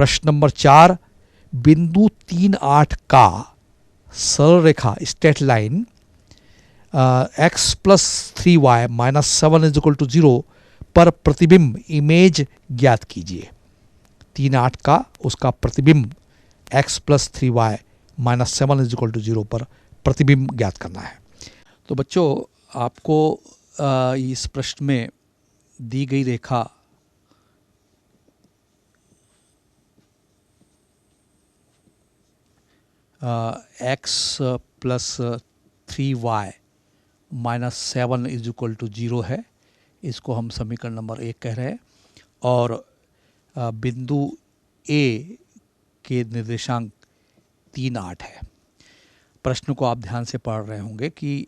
प्रश्न नंबर 4, बिंदु 3, 8 का सरल रेखा straight line x plus 3y minus 7 is equal to 0 पर प्रतिबिंब इमेज ज्ञात कीजिए। 3, 8 का उसका प्रतिबिंब x plus 3y minus 7 is equal to 0 पर प्रतिबिंब ज्ञात करना है। तो बच्चों, आपको इस प्रश्न में दी गई रेखा x plus 3y minus 7 is equal to 0 है। इसको हम समीकरण नंबर 1 कह रहे हैं। और बिंदु A के निर्देशांक 3, 8 है। प्रश्न को आप ध्यान से पढ़ रहे होंगे कि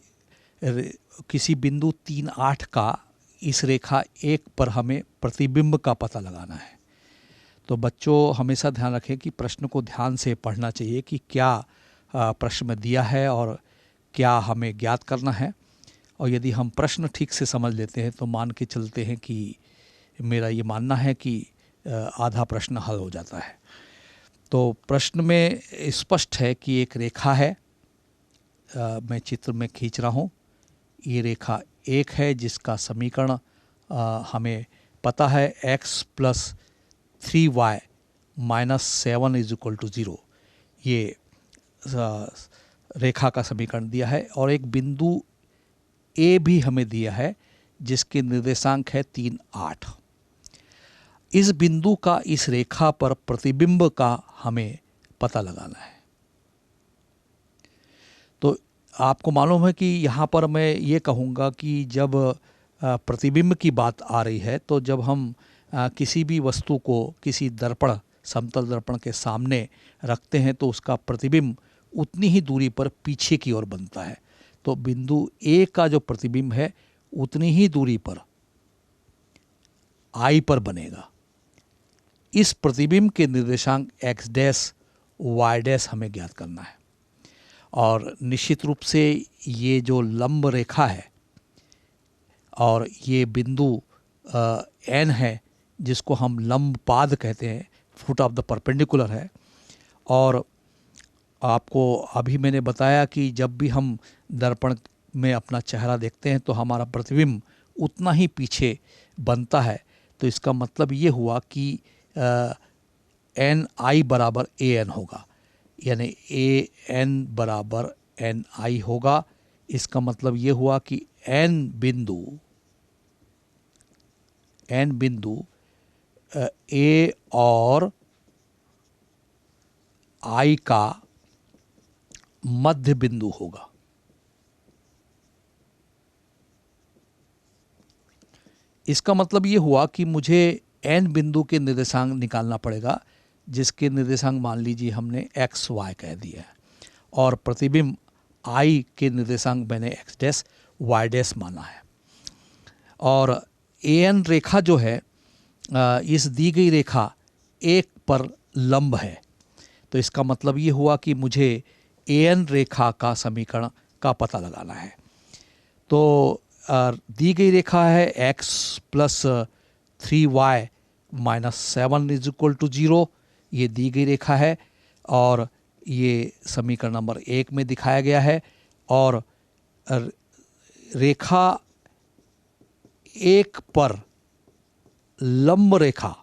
किसी बिंदु 3, 8 का इस रेखा 1 पर हमें प्रतिबिंब का पता लगाना है। तो बच्चों हमेशा ध्यान रखें कि प्रश्न को ध्यान से पढ़ना चाहिए कि क्या प्रश्न में दिया है और क्या हमें ज्ञात करना है। और यदि हम प्रश्न ठीक से समझ लेते हैं तो मान के चलते हैं कि मेरा ये मानना है कि आधा प्रश्न हल हो जाता है। तो प्रश्न में स्पष्ट है कि एक रेखा है, मैं चित्र में खींच रहा हूँ। ये रेखा 1 है जिसका समीकरण हमें पता है x plus 3y minus 7 is equal to 0। ये रेखा का समीकरण दिया है। और एक बिंदु A भी हमें दिया है जिसके निर्देशांक है 3, 8। इस बिंदु का इस रेखा पर प्रतिबिंब का हमें पता लगाना है। तो आपको मालूम है कि यहाँ पर मैं ये कहूँगा कि जब प्रतिबिंब की बात आ रही है तो जब हम किसी भी वस्तु को किसी दर्पण, समतल दर्पण के सामने रखते हैं तो उसका प्रतिबिंब उतनी ही दूरी पर पीछे की ओर बनता है। तो बिंदु A का जो प्रतिबिंब है उतनी ही दूरी पर I पर बनेगा। इस प्रतिबिंब के निर्देशांक x डैश y डैश हमें ज्ञात करना है। और निश्चित रूप से ये जो लंब रेखा है और ये बिंदु n है जिसको हम लंब पाद कहते हैं, फुट ऑफ द परपेंडिकुलर है। और आपको अभी मैंने बताया कि जब भी हम दर्पण में अपना चेहरा देखते हैं तो हमारा प्रतिबिंब उतना ही पीछे बनता है। तो इसका मतलब ये हुआ कि NI बराबर AN होगा, यानी AN बराबर NI होगा। इसका मतलब ये हुआ कि N बिंदु A और I का मध्य बिंदु होगा। इसका मतलब ये हुआ कि मुझे N बिंदु के निर्देशांक निकालना पड़ेगा जिसके निर्देशांक मान लीजिए हमने x y कह दिया है और प्रतिबिंब I के निर्देशांक मैंने x डैश y डैश माना है। और AN रेखा जो है इस दी गई रेखा 1 पर लंब है। तो इसका मतलब ये हुआ कि मुझे AN रेखा का समीकरण का पता लगाना है। तो दी गई रेखा है x plus 3y minus 7 is equal to 0। ये दी गई रेखा है और ये समीकरण नंबर 1 में दिखाया गया है। और रेखा 1 पर लंब रेखा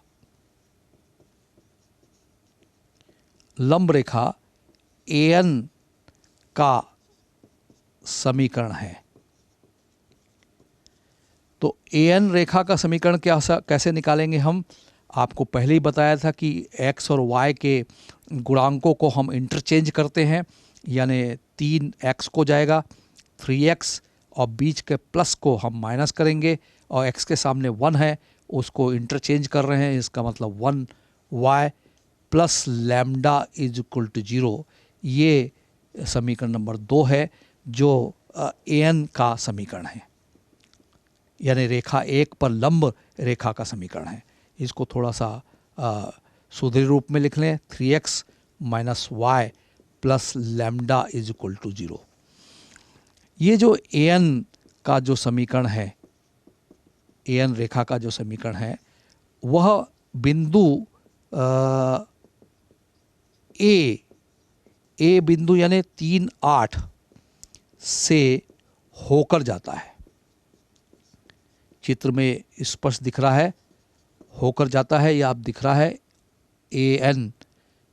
AN का समीकरण है। तो AN रेखा का समीकरण कैसे निकालेंगे हम? आपको पहले ही बताया था कि x और y के गुणांकों को हम इंटरचेंज करते हैं, यानी 3x को जाएगा 3x और बीच के प्लस को हम माइनस करेंगे और x के सामने 1 है उसको इंटरचेंज कर रहे हैं। इसका मतलब 1y plus lambda is equal to 0। ये समीकरण नंबर 2 है जो AN का समीकरण है, यानी रेखा 1 पर लंब रेखा का समीकरण है। इसको थोड़ा सा सुधरे रूप में लिख लें, 3x minus y plus lambda is equal to 0। ये जो AN का जो समीकरण है, AN रेखा का जो समीकरण है, वह बिंदु ए बिंदु यानी 3, 8 से होकर जाता है। चित्र में स्पष्ट दिख रहा है, होकर जाता है, या आप दिख रहा है AN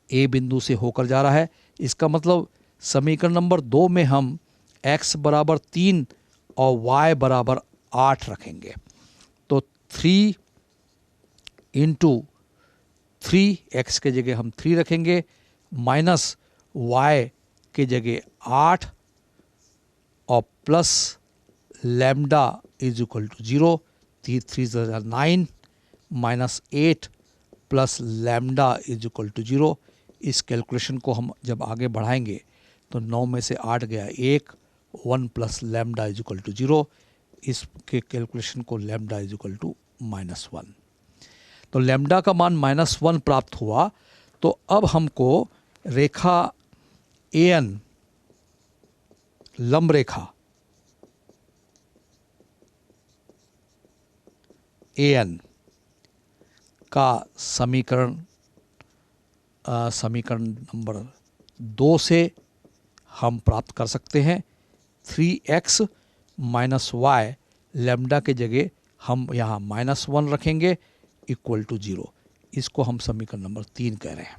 ए बिंदु से होकर जा रहा है। इसका मतलब समीकरण नंबर 2 में हम x बराबर 3 और y बराबर 8 रखेंगे। तो 3 इंटू 3, x के जगह हम 3 रखेंगे, माइनस y के जगह 8 और plus lambda is equal to 0, 3 9 minus 8 plus lambda is equal to 0। इस कैलकुलेशन को हम जब आगे बढ़ाएंगे तो 9 में से 8 गया 1, 1 plus lambda is equal to 0। इसके कैलकुलेशन को लैम्डा इज इक्वल टू -1। तो लैम्डा का मान -1 प्राप्त हुआ। तो अब हमको रेखा AN, लंब रेखा AN का समीकरण नंबर 2 से हम प्राप्त कर सकते हैं। 3x माइनस वाई, लैम्डा के जगह हम यहाँ -1 रखेंगे, इक्वल टू 0। इसको हम समीकरण नंबर 3 कह रहे हैं।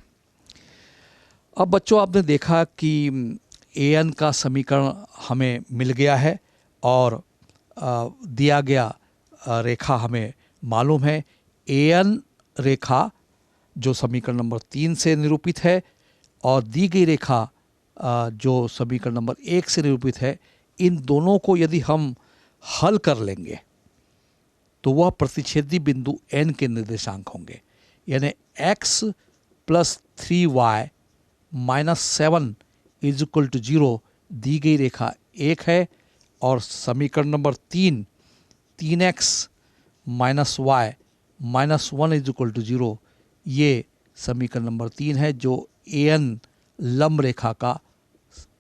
अब बच्चों, आपने देखा कि AN का समीकरण हमें मिल गया है और दिया गया रेखा हमें मालूम है। AN रेखा जो समीकरण नंबर 3 से निरूपित है और दी गई रेखा जो समीकरण नंबर 1 से निरूपित है, इन दोनों को यदि हम हल कर लेंगे तो वह प्रतिच्छेदी बिंदु N के निर्देशांक होंगे। यानी x plus 3y minus 7 is equal to 0 दी गई रेखा 1 है, और समीकरण number 3, 3x minus y minus 1 is equal to 0, ये समीकरण नंबर 3 है जो AN लंब रेखा का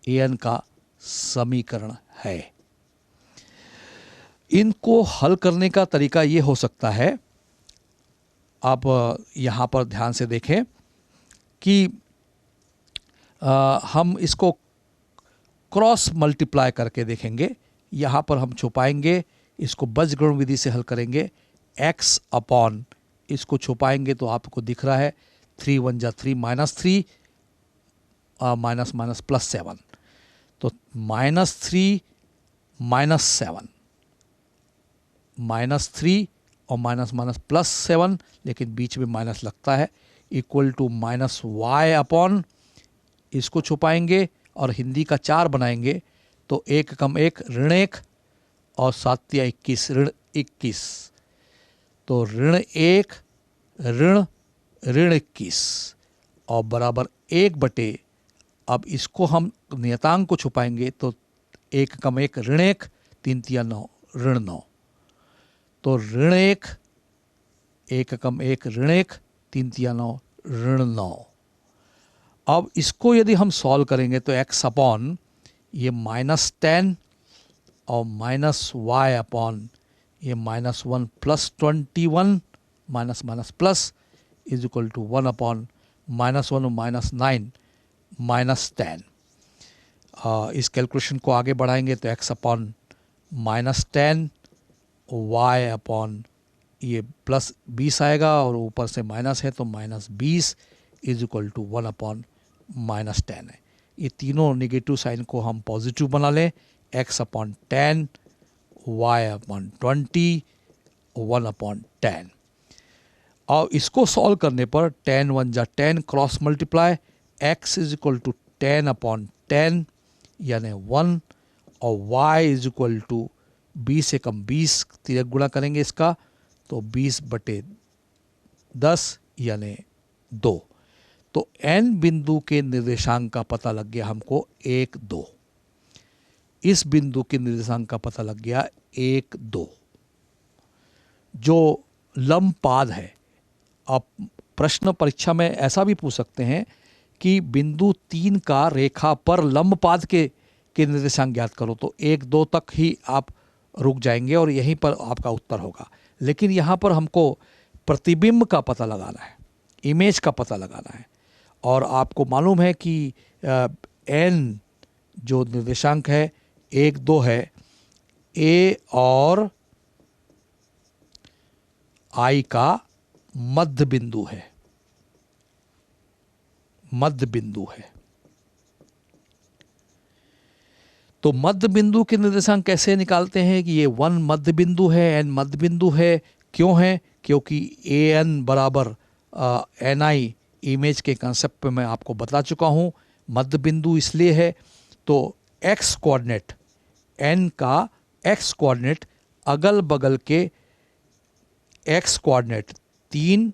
AN का समीकरण है। इनको हल करने का तरीका ये हो सकता है, आप यहाँ पर ध्यान से देखें कि हम इसको क्रॉस मल्टीप्लाई करके देखेंगे। यहाँ पर हम छुपाएंगे, इसको बीजगणित विधि से हल करेंगे। x अपॉन इसको छुपाएंगे तो आपको दिख रहा है 3 1 जा 3 -3 माइनस माइनस प्लस 7, तो -3 -7, -3 और माइनस माइनस +7, लेकिन बीच में माइनस लगता है, इक्वल टू -y अपॉन इसको छुपाएंगे और हिंदी का 4 बनाएंगे तो 1 कम 1 ऋण 1 और 7 या 21 ऋण 21, तो ऋण 1 ऋण 21 और बराबर 1/, अब इसको हम नियतांक को छुपाएंगे तो 1 कम 1 ऋण 1, 3 तिया 9 ऋण 9, तो ऋण 1 कम 1 ऋण 1, 3 तिया 9 ऋण 9। अब इसको यदि हम सॉल्व करेंगे तो x अपॉन ये -10 और माइनस y अपॉन ये -1 plus 21 minus minus plus is equal to 1 upon -1 और -9 -10। इस कैलकुलेशन को आगे बढ़ाएंगे तो x अपॉन -10 y अपॉन ये प्लस 20 आएगा और ऊपर से माइनस है तो -20 इज इक्वल टू 1 अपॉन -10 है। ये तीनों नेगेटिव साइन को हम पॉजिटिव बना लें, x upon 10 y upon 20 1 upon 10। और इसको सॉल्व करने पर 10 1 जा 10 cross multiply, x is equal to 10 upon 10 यानी 1 और y इज इक्वल टू 20 से कम 20 तिरक गुणा करेंगे इसका तो 20/10 यानी 2। तो n बिंदु के निर्देशांक का पता लग गया हमको 1 2। इस बिंदु के निर्देशांक का पता लग गया 1 2 जो लंब पाद है। अब प्रश्न परीक्षा में ऐसा भी पूछ सकते हैं कि बिंदु 3 का रेखा पर लंब पाद के निर्देशांक ज्ञात करो, तो 1 2 तक ही आप रुक जाएंगे और यहीं पर आपका उत्तर होगा। लेकिन यहाँ पर हमको प्रतिबिंब का पता लगाना है, इमेज का पता लगाना है, और आपको मालूम है कि एन जो निर्देशांक है 1, 2 है, ए और आई का मध्य बिंदु है, मध्य बिंदु है। तो मध्य बिंदु के निर्देशांक कैसे निकालते हैं कि ये 1 मध्य बिंदु है, एन मध्य बिंदु है। क्यों है? क्योंकि ए एन बराबर एन आई इमेज के कंसेप्ट पे मैं आपको बता चुका हूँ। मध्य बिंदु इसलिए है तो एक्स कोऑर्डिनेट, एन का एक्स कोऑर्डिनेट अगल बगल के एक्स कोऑर्डिनेट 3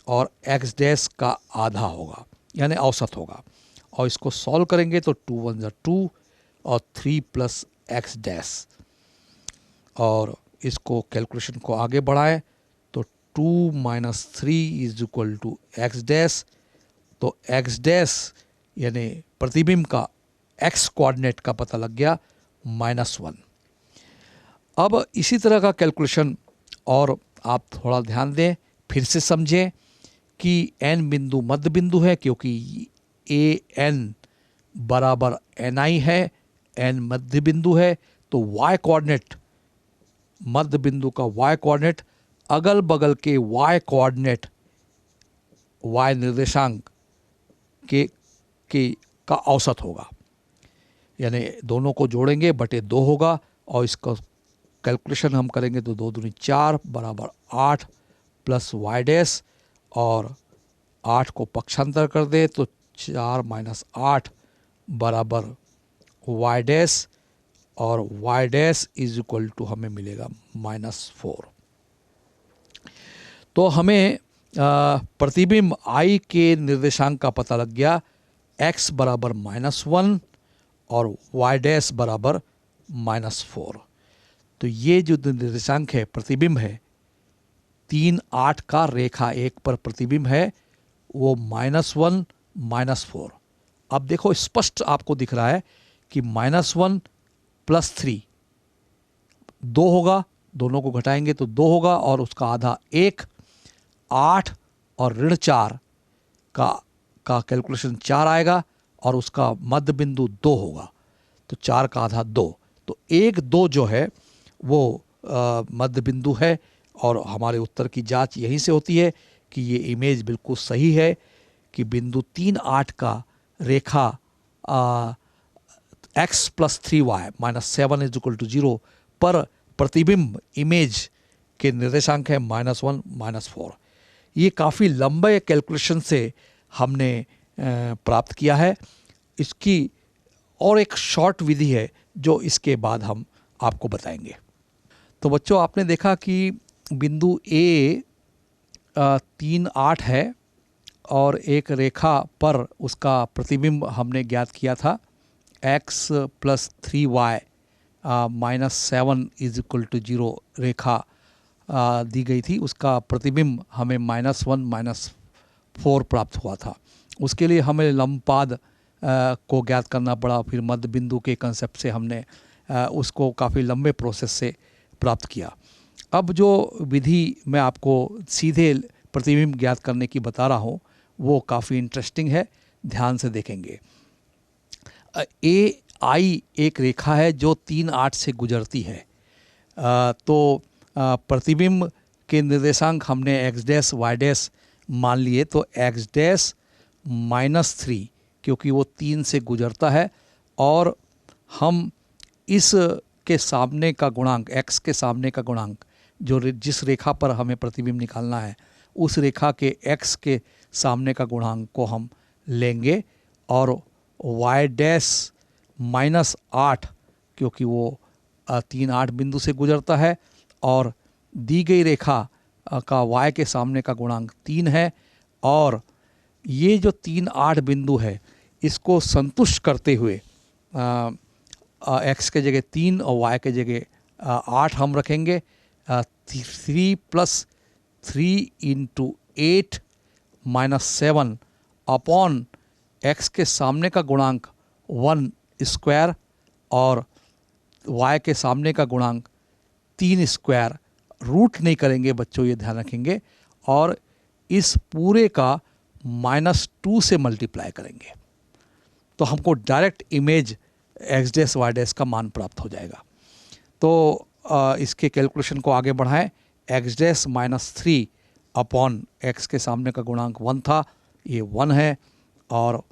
और एक्स डैश का आधा होगा, यानी औसत होगा। और इसको सॉल्व करेंगे तो 2 1 ज़ा 2 और 3 प्लस एक्स डैश, और इसको कैलकुलेशन को आगे बढ़ाएं तो 2 minus 3 is equal to x dash. तो एक्स डैश यानी प्रतिबिंब का एक्स कोऑर्डिनेट का पता लग गया -1। अब इसी तरह का कैलकुलेशन, और आप थोड़ा ध्यान दें, फिर से समझें कि एन बिंदु मध्य बिंदु है क्योंकि ए एन बराबर एन आई है, एन मध्य बिंदु है। तो वाई कोऑर्डिनेट, मध्य बिंदु का वाई कोऑर्डिनेट अगल बगल के वाई कोऑर्डिनेट, वाई निर्देशांक के का औसत होगा, यानी दोनों को जोड़ेंगे बटे 2 होगा। और इसका कैलकुलेशन हम करेंगे तो 2 दूनी 4 बराबर 8 प्लस वाई डैश, और 8 को पक्षांतर कर दे तो 4 माइनस 8 बराबर वाई डैश, और y dash is equal to हमें मिलेगा -4। तो हमें प्रतिबिंब आई के निर्देशांक का पता लग गया, x बराबर -1 और y डैश बराबर -4। तो ये जो निर्देशांक है, प्रतिबिंब है 3 8 का रेखा एक पर प्रतिबिंब है, वो -1 -4। अब देखो स्पष्ट आपको दिख रहा है कि -1 प्लस 3 2 होगा, दोनों को घटाएंगे तो 2 होगा, और उसका आधा 1, 8 और ऋण 4 का कैलकुलेशन 4 आएगा, और उसका मध्य बिंदु 2 होगा, तो 4 का आधा 2। तो 1 2 जो है वो मध्य बिंदु है, और हमारे उत्तर की जांच यहीं से होती है कि ये इमेज बिल्कुल सही है कि बिंदु 3 8 का रेखा x plus 3y -7 is equal to 0 पर प्रतिबिंब इमेज के निर्देशांक है -1 -4। ये काफ़ी लंबे कैलकुलेशन से हमने प्राप्त किया है। इसकी और एक शॉर्ट विधि है जो इसके बाद हम आपको बताएंगे। तो बच्चों, आपने देखा कि बिंदु ए 3 8 है, और एक रेखा पर उसका प्रतिबिंब हमने ज्ञात किया था x plus 3y -7 is equal to 0 रेखा दी गई थी, उसका प्रतिबिंब हमें -1 -4 प्राप्त हुआ था। उसके लिए हमें लंबपाद को ज्ञात करना पड़ा, फिर मध्य बिंदु के कंसेप्ट से हमने उसको काफ़ी लंबे प्रोसेस से प्राप्त किया। अब जो विधि मैं आपको सीधे प्रतिबिंब ज्ञात करने की बता रहा हूँ वो काफ़ी इंटरेस्टिंग है, ध्यान से देखेंगे। ए आई एक रेखा है जो 3 8 से गुजरती है। तो प्रतिबिंब के निर्देशांक हमने एक्स डैश वाई डैश मान लिए, तो एक्स डैश -3 क्योंकि वो 3 से गुजरता है, और हम इस के सामने का गुणांक, x के सामने का गुणांक जो जिस रेखा पर हमें प्रतिबिंब निकालना है उस रेखा के x के सामने का गुणांक को हम लेंगे, और y डैश -8 क्योंकि वो 3 8 बिंदु से गुजरता है, और दी गई रेखा का y के सामने का गुणांक 3 है, और ये जो 3 8 बिंदु है इसको संतुष्ट करते हुए x के जगह 3 और y के जगह 8 हम रखेंगे। 3 प्लस 3 इंटू 8 -7 अपॉन x के सामने का गुणांक 1 स्क्वायर और y के सामने का गुणांक 3 स्क्वायर। रूट नहीं करेंगे बच्चों, ये ध्यान रखेंगे। और इस पूरे का -2 से मल्टीप्लाई करेंगे तो हमको direct image x dash y dash का मान प्राप्त हो जाएगा। तो इसके कैलकुलेशन को आगे बढ़ाएं। एक्स डैश -3 अपॉन एक्स के सामने का गुणांक 1 था, ये 1 है, और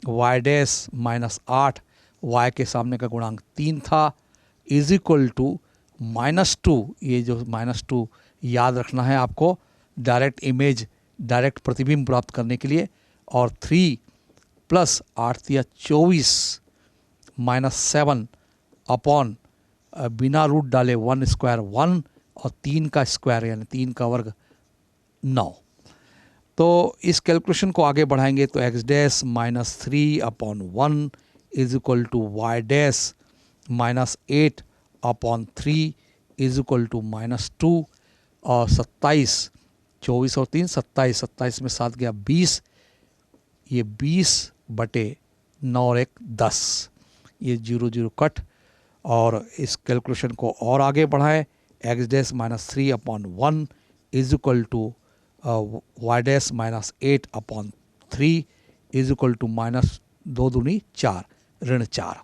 वाई डैश -8 वाई के सामने का गुणांक 3 था, इज इक्वल टू -2, ये जो -2 याद रखना है आपको डायरेक्ट इमेज, डायरेक्ट प्रतिबिंब प्राप्त करने के लिए, और 3 प्लस 8 या 24 -7 अपॉन बिना रूट डाले 1 स्क्वायर 1 और 3 का स्क्वायर यानी 3 का वर्ग 9। तो इस कैलकुलेशन को आगे बढ़ाएंगे तो x dash -3 upon 1 is equal to y dash -8 upon 3 is equal to -2, और 27, 24 और 3 27, 27 में 7 गया 20, ये 20/9 और 1 10, ये 0 0 कट। और इस कैलकुलेशन को और आगे बढ़ाएं, x dash -3 upon 1 is equal to y dash -8 upon 3 is equal to -2 दूनी 4 ऋण 4।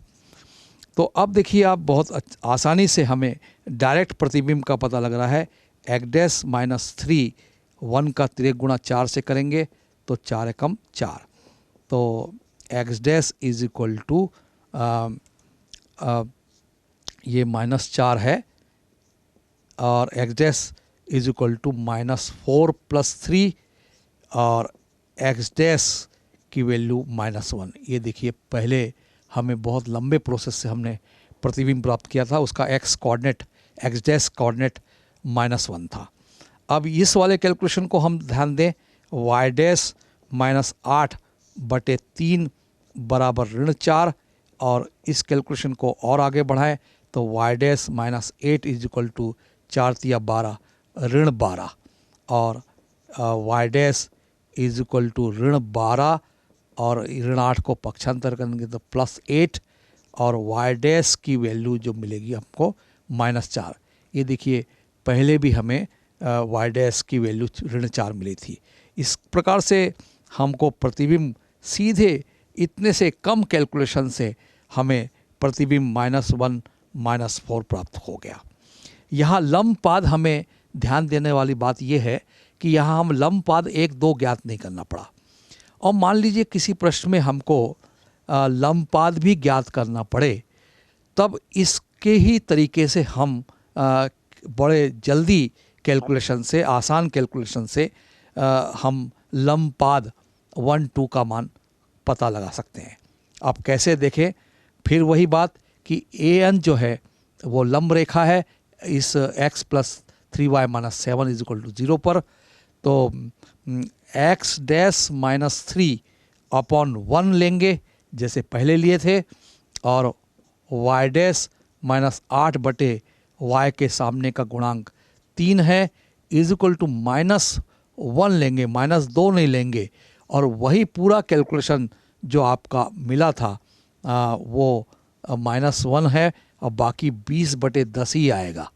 तो अब देखिए आप बहुत आसानी से हमें डायरेक्ट प्रतिबिंब का पता लग रहा है। एक्स डैश -3 1 का तिर्यक गुणा 4 से करेंगे तो 4 एकम 4, तो x dash is equal to ये -4 है, और x dash is equal to -4 + 3, और एक्स डैश की वैल्यू -1। ये देखिए पहले हमें बहुत लंबे प्रोसेस से हमने प्रतिबिंब प्राप्त किया था, उसका x coordinate, x dash coordinate -1 था। अब इस वाले कैलकुलेशन को हम ध्यान दें, वाई डैश -8/3 बराबर ऋण 4, और इस कैलकुलेशन को और आगे बढ़ाएं तो y dash -8 is equal to 4 × 12 ऋण 12, और y dash is equal to ऋण 12 और ऋण 8 को पक्षांतर करेंगे तो +8, और वाई डैश की वैल्यू जो मिलेगी आपको -4। ये देखिए पहले भी हमें वाई डैश की वैल्यू ऋण 4 मिली थी। इस प्रकार से हमको प्रतिबिंब सीधे इतने से कम कैलकुलेशन से हमें प्रतिबिंब -1 -4 प्राप्त हो गया। यहाँ लंबपाद हमें ध्यान देने वाली बात यह है कि यहाँ हम लंबपाद 1 2 ज्ञात नहीं करना पड़ा। और मान लीजिए किसी प्रश्न में हमको लंबपाद भी ज्ञात करना पड़े, तब इसके ही तरीके से हम बड़े जल्दी कैलकुलेशन से, आसान कैलकुलेशन से हम लंबपाद 1 2 का मान पता लगा सकते हैं। आप कैसे देखें, फिर वही बात कि an जो है वो लंब रेखा है इस x + 3y - 7 = 0 पर, तो x डैश -3 अपॉन 1 लेंगे जैसे पहले लिए थे, और y डैश -8/y के सामने का गुणांक 3 है इज इक्वल टू -1 लेंगे, -2 नहीं लेंगे, और वही पूरा कैलकुलेशन जो आपका मिला था वो -1 है, और बाकी 20/10 ही आएगा।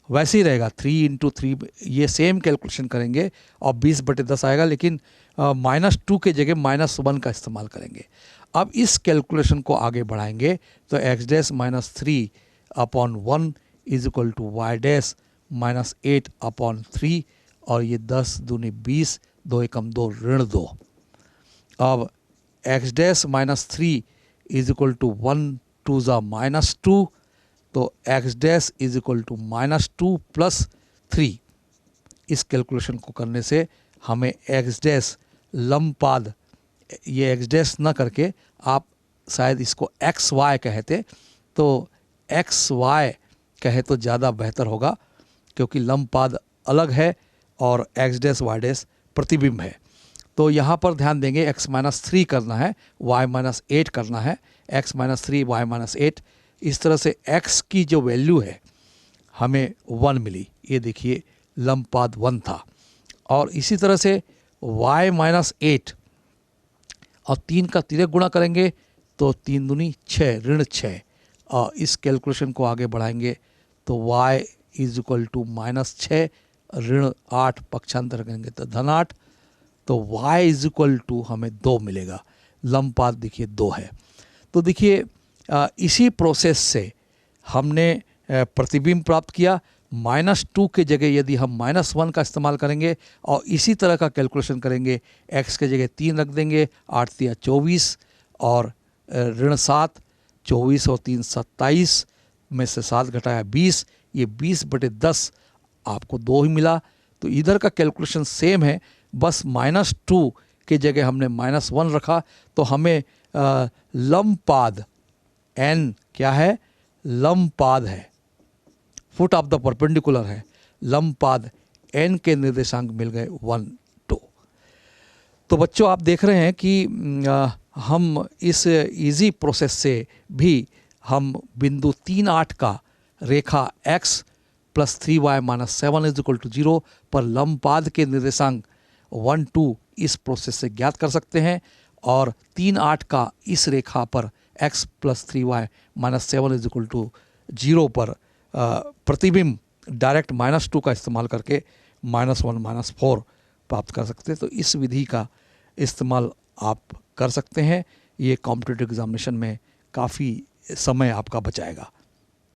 वैसे ही रहेगा 3 × 3, ये सेम कैलकुलेशन करेंगे और 20/10 आएगा, लेकिन -2 के जगह -1 का इस्तेमाल करेंगे। अब इस कैलकुलेशन को आगे बढ़ाएंगे तो x dash -3 upon 1 is equal to y dash -8 upon 3, और ये 10 दूनी 20, 2 एकम 2 ऋण 2। अब x dash -3 is equal to 1 2 = -2, तो x dash is equal to -2 + 3। इस कैलकुलेशन को करने से हमें एक्स डैश लंबपाद, ये एक्स डैश न करके आप शायद इसको एक्स वाई कहते, तो एक्स वाई कहे तो ज़्यादा बेहतर होगा, क्योंकि लंबपाद अलग है और एक्स डैश वाई डैश प्रतिबिंब है। तो यहाँ पर ध्यान देंगे x -3 करना है, y -8 करना है, x -3 y -8, इस तरह से x की जो वैल्यू है हमें 1 मिली। ये देखिए लंबपाद 1 था। और इसी तरह से y -8 और 3 का तिर्यक गुणा करेंगे तो 3 दूनी 6 ऋण 6, और इस कैलकुलेशन को आगे बढ़ाएंगे तो y इज इक्वल टू -6 ऋण 8 पक्षांतर करेंगे तो धन 8, तो y इज इक्वल टू हमें 2 मिलेगा। लंबपाद देखिए 2 है। तो देखिए इसी प्रोसेस से हमने प्रतिबिंब प्राप्त किया। -2 के जगह यदि हम -1 का इस्तेमाल करेंगे और इसी तरह का कैलकुलेशन करेंगे, x के जगह 3 रख देंगे, 8 × 24 और -7, 24 और 3 27 में से 7 घटाया 20, ये 20/10 आपको 2 ही मिला। तो इधर का कैलकुलेशन सेम है, बस -2 के जगह हमने -1 रखा। तो हमें लंबपाद n क्या है, लंबपाद है, फुट ऑफ द परपेंडिकुलर है, लंबपाद n के निर्देशांक मिल गए 1, 2। तो बच्चों आप देख रहे हैं कि हम इस इजी प्रोसेस से भी हम बिंदु 3, 8 का रेखा x + 3y - 7 = 0 पर लंबपाद के निर्देशांक 1, 2 इस प्रोसेस से ज्ञात कर सकते हैं। और 3, 8 का इस रेखा पर x + 3y - 7 = 0 पर प्रतिबिंब डायरेक्ट -2 का इस्तेमाल करके -1, -4 प्राप्त कर सकते हैं। तो इस विधि का इस्तेमाल आप कर सकते हैं। ये कॉम्पिटिटिव एग्जामिनेशन में काफ़ी समय आपका बचाएगा।